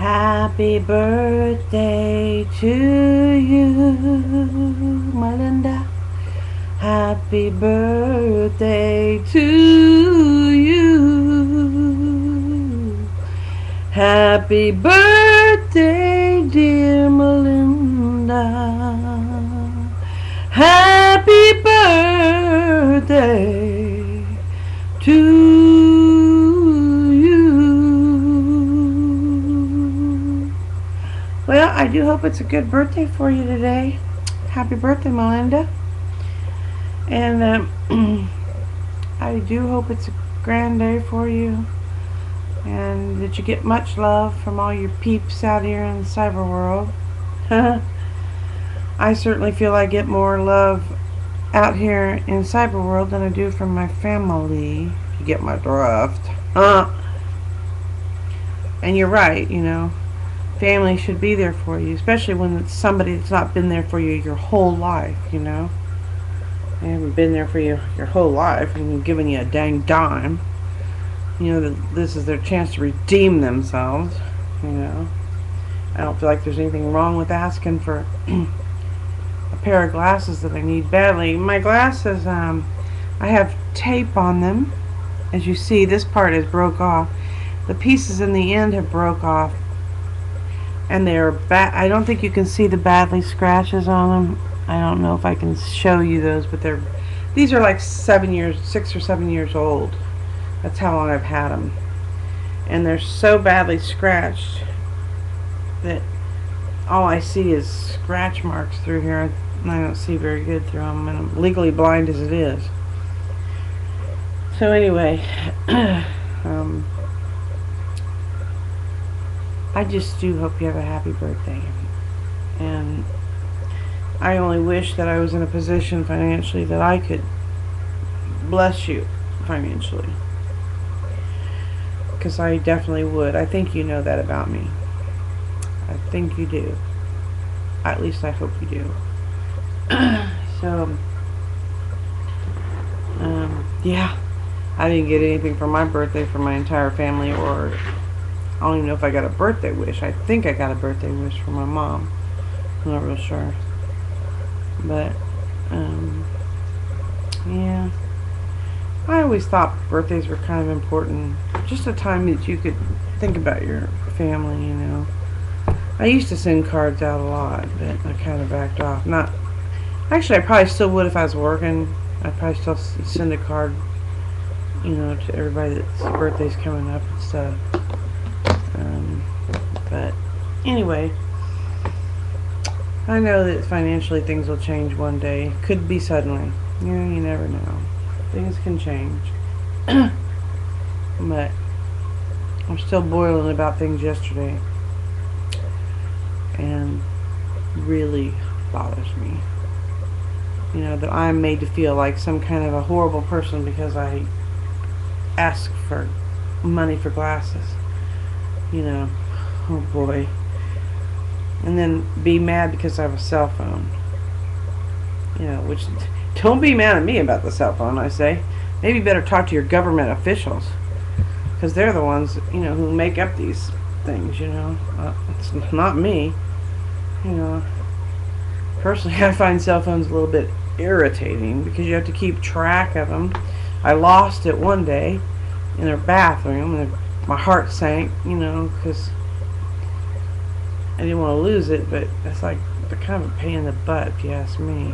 Happy birthday to you, Melinda. Happy birthday to you. Happy birthday, dear Melinda. Happy birthday to you. Well, I do hope it's a good birthday for you today. Happy birthday, Melinda. And I do hope it's a grand day for you, and that you get much love from all your peeps out here in the cyber world. I certainly feel I get more love out here in cyber world than I do from my family, if you get my drift. And you're right, you know, family should be there for you, especially when it's somebody that's not been there for you your whole life, you know. They haven't been there for you your whole life and given you a dang dime. You know that this is their chance to redeem themselves, you know. I don't feel like there's anything wrong with asking for a pair of glasses that I need badly. My glasses, I have tape on them. As you see, this part is broke off. The pieces in the end have broke off, and they're I don't think you can see the badly scratches on them. I don't know if I can show you those, but these are like 6 or 7 years old. That's how long I've had them, and they're so badly scratched that all I see is scratch marks through here, and I don't see very good through them, and I'm legally blind as it is. So anyway, I just do hope you have a happy birthday, and I only wish that I was in a position financially that I could bless you financially, because I definitely would. I think you know that about me. I think you do. At least I hope you do. So, yeah, I didn't get anything for my birthday for my entire family, or I don't even know if I got a birthday wish. I think I got a birthday wish for my mom. I'm not real sure. But, yeah. I always thought birthdays were kind of important. Just a time that you could think about your family, you know. I used to send cards out a lot, but I kind of backed off. Actually, I probably still would if I was working. I'd probably still send a card, you know, to everybody that's birthday's coming up and stuff. But anyway, I know that financially things will change one day. Could be suddenly. You know, you never know. Things can change. But I'm still boiling about things yesterday, and really bothers me. You know, that I'm made to feel like some kind of a horrible person because I ask for money for glasses. You know, oh boy. And then be mad because I have a cell phone. You know, which, don't be mad at me about the cell phone, I say. Maybe you better talk to your government officials, because they're the ones, you know, who make up these things, you know. It's not me. You know, personally, I find cell phones a little bit irritating because you have to keep track of them. I lost it one day in their bathroom, and my heart sank, you know, because I didn't want to lose it, but it's like, they're kind of a pain in the butt, if you ask me.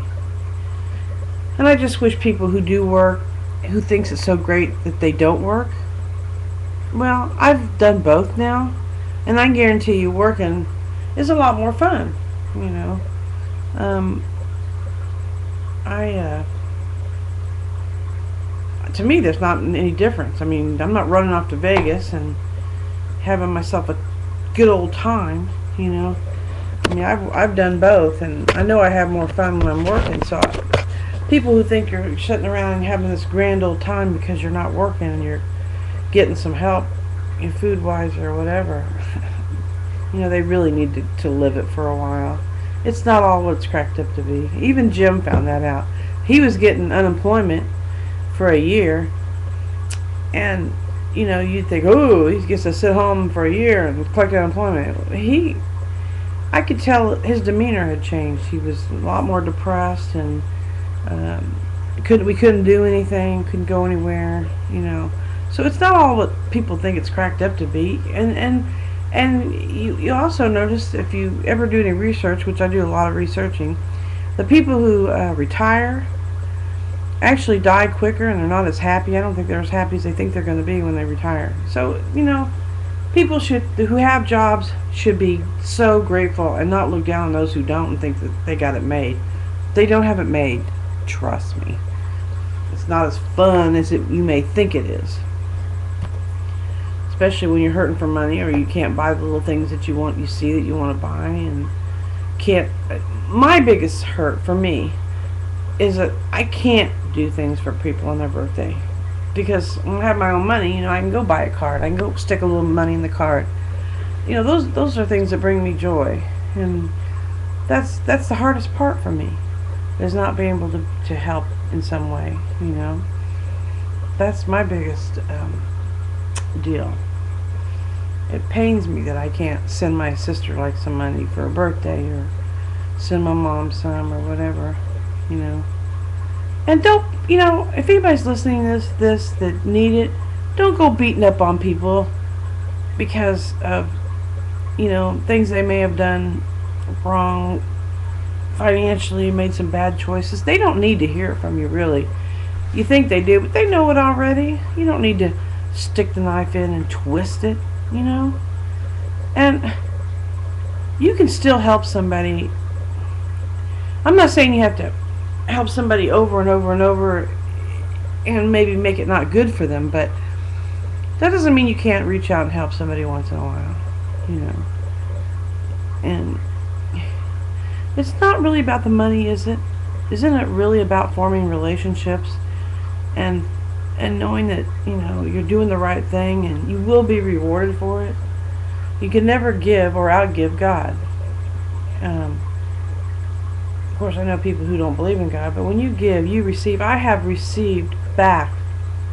And I just wish people who do work, who thinks it's so great that they don't work. Well, I've done both now, and I guarantee you working is a lot more fun, you know. To me, there's not any difference. I mean, I'm not running off to Vegas and having myself a good old time, you know. I mean, I've done both, and I know I have more fun when I'm working. So people who think you're sitting around and having this grand old time because you're not working and you're getting some help, you know, food-wise or whatever, you know, they really need to live it for a while. It's not all what it's cracked up to be. Even Jim found that out. He was getting unemployment for a year, and you'd think, oh, he gets to sit home for a year and collect unemployment. I could tell his demeanor had changed. He was a lot more depressed, and we couldn't do anything, couldn't go anywhere. So it's not all what people think it's cracked up to be. And you also notice, if you ever do any research, which I do a lot of researching, the people who retire actually die quicker, and they're not as happy. I don't think they're as happy as they think they're going to be when they retire. So, people who have jobs should be so grateful and not look down on those who don't and think that they got it made. They don't have it made. Trust me. It's not as fun as you may think it is. Especially when you're hurting for money, or you can't buy the little things that you see that you want to buy, and can't. My biggest hurt for me is that I can't do things for people on their birthday, because when I have my own money, I can go buy a card. I can go stick a little money in the card. Those are things that bring me joy, and that's the hardest part for me, is not being able to help in some way. That's my biggest deal. It pains me that I can't send my sister some money for a birthday, or send my mom some, or whatever. And don't, if anybody's listening to this that need it, don't go beating up on people because of, things they may have done wrong financially, made some bad choices. They don't need to hear it from you, really. You think they do, but they know it already. You don't need to stick the knife in and twist it, And you can still help somebody. I'm not saying you have to help somebody over and over and over and maybe make it not good for them, but that doesn't mean you can't reach out and help somebody once in a while, And it's not really about the money, is it? Isn't it really about forming relationships and knowing that, you're doing the right thing and you will be rewarded for it? You can never give or outgive God. Of course, I know people who don't believe in God, but when you give, you receive. I have received back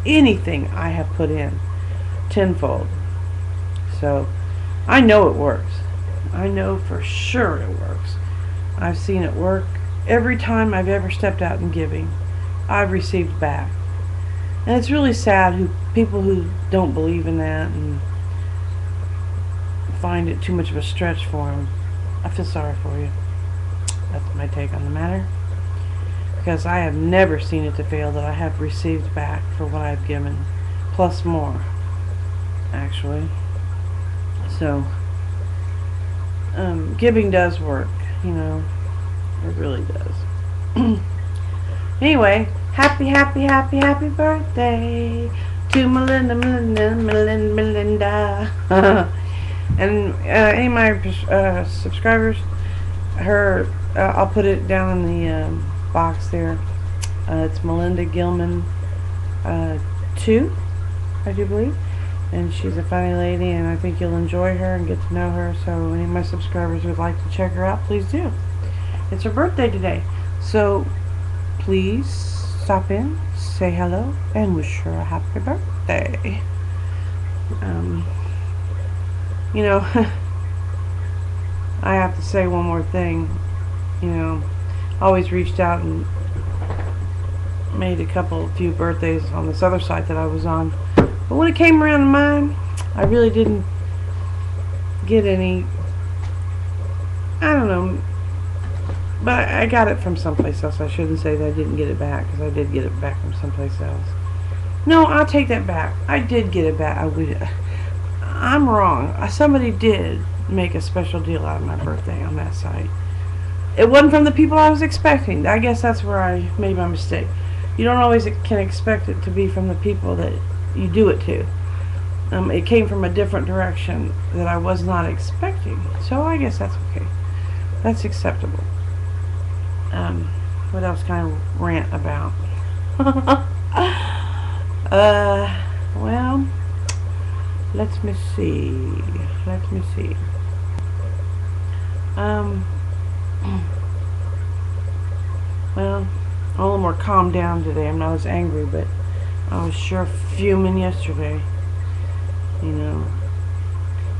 anything I have put in tenfold. So I know it works. I know for sure it works. I've seen it work every time I've ever stepped out in giving. I've received back. And it's really sad people who don't believe in that and find it too much of a stretch for them. I feel sorry for you. That's my take on the matter. Because I have never seen it to fail that I have received back for what I've given. Plus more, actually. So, giving does work, It really does. Anyway, happy birthday to Melinda. And any of my subscribers, I'll put it down in the box there. It's Melinda Gilman 2, I do believe. And she's a funny lady, and I think you'll enjoy her and get to know her. So any of my subscribers who would like to check her out, please do. It's her birthday today. So please stop in, say hello, and wish her a happy birthday. I have to say one more thing. I always reached out and made a few birthdays on this other site that I was on. But when it came around to mine, I really didn't get any, I don't know, but I got it from someplace else. I shouldn't say that I didn't get it back, because I did get it back from someplace else. No, I'll take that back. I did get it back. I'm wrong. Somebody did make a special deal out of my birthday on that site. It wasn't from the people I was expecting. I guess that's where I made my mistake. You don't always can expect it to be from the people that you do it to. It came from a different direction that I was not expecting. So I guess that's okay. That's acceptable. What else can I rant about? Well, let me see. Well, I'm a little more calmed down today. I'm not as angry, but I was sure fuming yesterday. You know,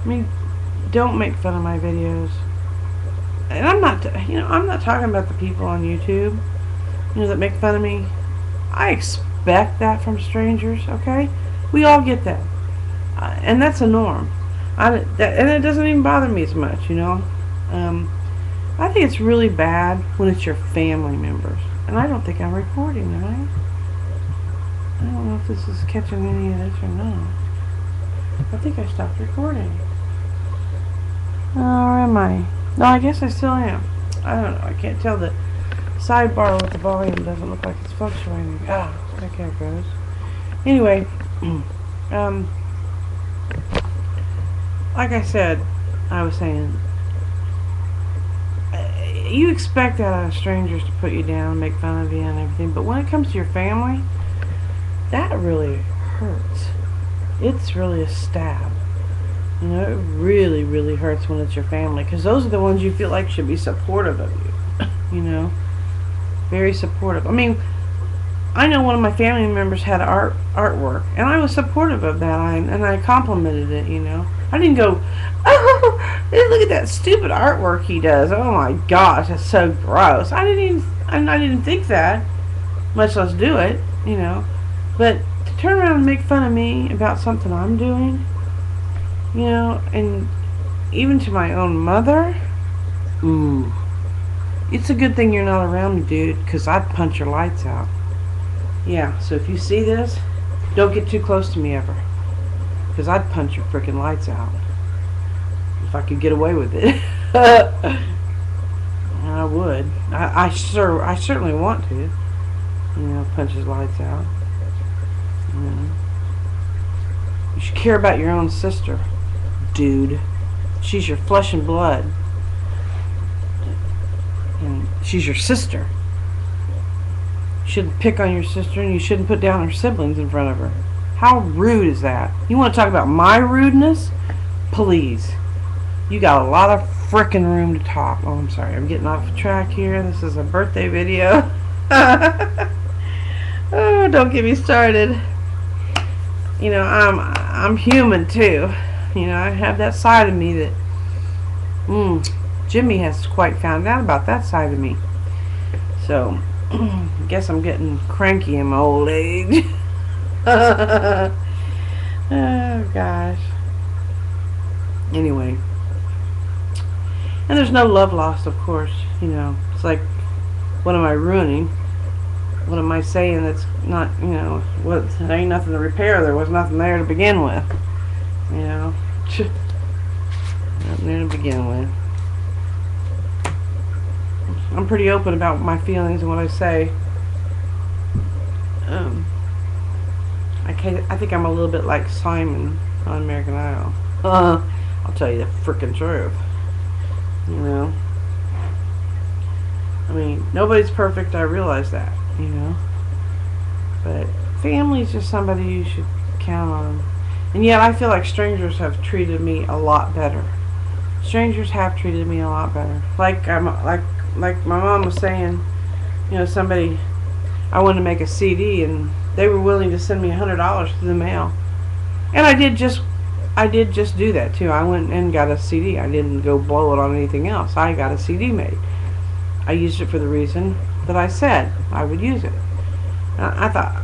I mean, don't make fun of my videos. And I'm not, I'm not talking about the people on YouTube, that make fun of me. I expect that from strangers, okay? We all get that. And that's a norm. And it doesn't even bother me as much, I think it's really bad when it's your family members. And I don't think I'm recording, am I? I don't know if this is catching any of this or not. I think I stopped recording. Or am I? No, I guess I still am. I don't know. I can't tell. The sidebar with the volume doesn't look like it's fluctuating. Ah, okay, it goes. Anyway, like I said, I was saying, you expect that out of strangers to put you down, make fun of you and everything, but when it comes to your family, that really hurts. It's really a stab. It really, really hurts when it's your family, because those are the ones you feel like should be supportive of you. Very supportive. I mean, I know one of my family members had artwork, and I was supportive of that, and I complimented it, I didn't go, oh, look at that stupid artwork he does. Oh my gosh, that's so gross. I didn't think that, much less do it, But to turn around and make fun of me about something I'm doing, and even to my own mother, ooh, it's a good thing you're not around me, dude, because I'd punch your lights out. Yeah, so if you see this, don't get too close to me ever, because I'd punch your freaking lights out if I could get away with it. I would. I certainly want to, punch his lights out. You should care about your own sister, dude. She's your flesh and blood. And she's your sister. You shouldn't pick on your sister, and you shouldn't put down her siblings in front of her. How rude is that? You want to talk about my rudeness? Please. You got a lot of frickin' room to talk. Oh, I'm sorry. I'm getting off track here. This is a birthday video. Oh, don't get me started. I'm human too. I have that side of me that Jimmy has quite found out about that side of me. So I guess I'm getting cranky in my old age. Oh gosh. Anyway, and there's no love lost, of course. It's like, what am I ruining? What am I saying that's not, there ain't nothing to repair. There was nothing there to begin with. Nothing there to begin with. I'm pretty open about my feelings and what I say. I think I'm a little bit like Simon on American Idol. I'll tell you the frickin' truth. I mean, nobody's perfect. I realize that. But family's just somebody you should count on. And yet I feel like strangers have treated me a lot better. Strangers have treated me a lot better. Like my mom was saying, somebody, I wanted to make a CD, and they were willing to send me $100 through the mail. And I did just do that too. I went and got a CD. I didn't go blow it on anything else. I got a CD made. I used it for the reason that I said I would use it. I thought,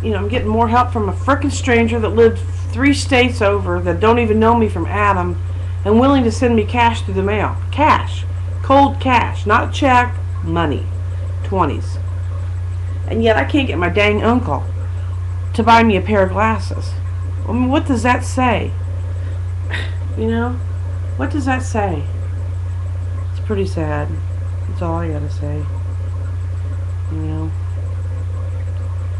I'm getting more help from a frickin' stranger that lived 3 states over, that don't even know me from Adam, and willing to send me cash through the mail. Cash. Cold cash. Not a check. Money. 20s. And yet I can't get my dang uncle to buy me a pair of glasses. I mean, what does that say? What does that say? It's pretty sad. That's all I gotta say.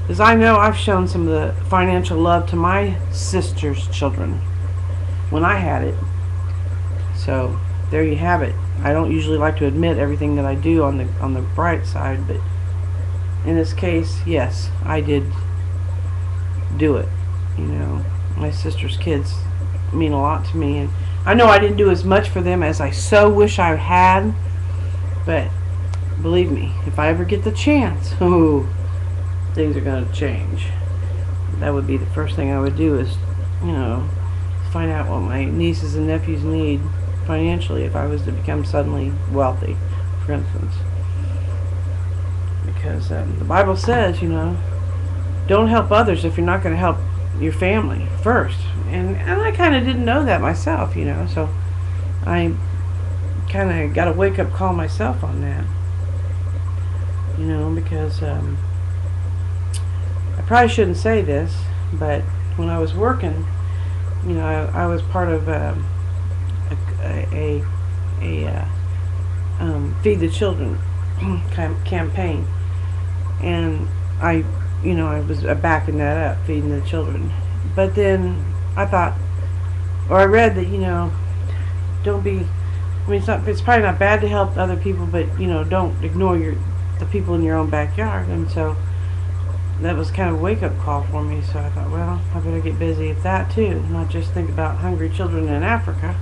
Because I know I've shown some of the financial love to my sister's children when I had it. So there you have it. I don't usually like to admit everything that I do on the bright side, but in this case, yes, I did do it. My sister's kids mean a lot to me, and I know I didn't do as much for them as I so wish I had, but believe me, if I ever get the chance, things are going to change. That would be the first thing I would do, is find out what my nieces and nephews need financially if I was to become suddenly wealthy, for instance. Because the Bible says, don't help others if you're not going to help your family first. And I kind of didn't know that myself, so I kind of got a wake-up call myself on that. Because I probably shouldn't say this, but when I was working, I was part of a Feed the Children campaign, and I was backing that up, feeding the children. But then I thought, or I read that don't be. I mean, it's probably not bad to help other people, but don't ignore the people in your own backyard. And so that was kind of a wake-up call for me. So I thought, well, I better get busy at that too, not just think about hungry children in Africa.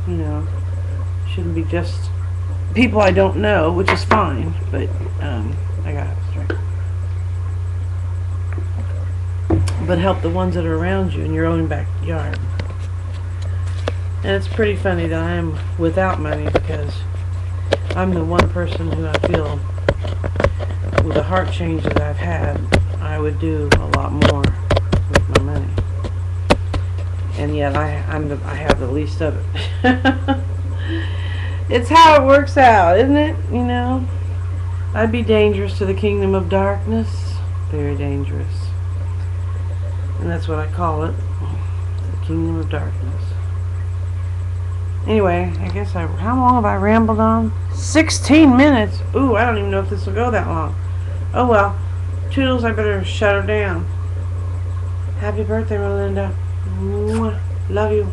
Shouldn't be just people I don't know, which is fine, but I got it straight. But help the ones that are around you in your own backyard. And it's pretty funny that I am without money, because I'm the one person who I feel, with the heart change that I've had, I would do a lot more with my money. And yet I have the least of it. It's how it works out, isn't it? I'd be dangerous to the kingdom of darkness. Very dangerous. And that's what I call it. The kingdom of darkness. Anyway, I guess how long have I rambled on? 16 minutes. Ooh, I don't even know if this will go that long. Oh well. Toodles, I better shut her down. Happy birthday, Melinda. Mwah. Love you.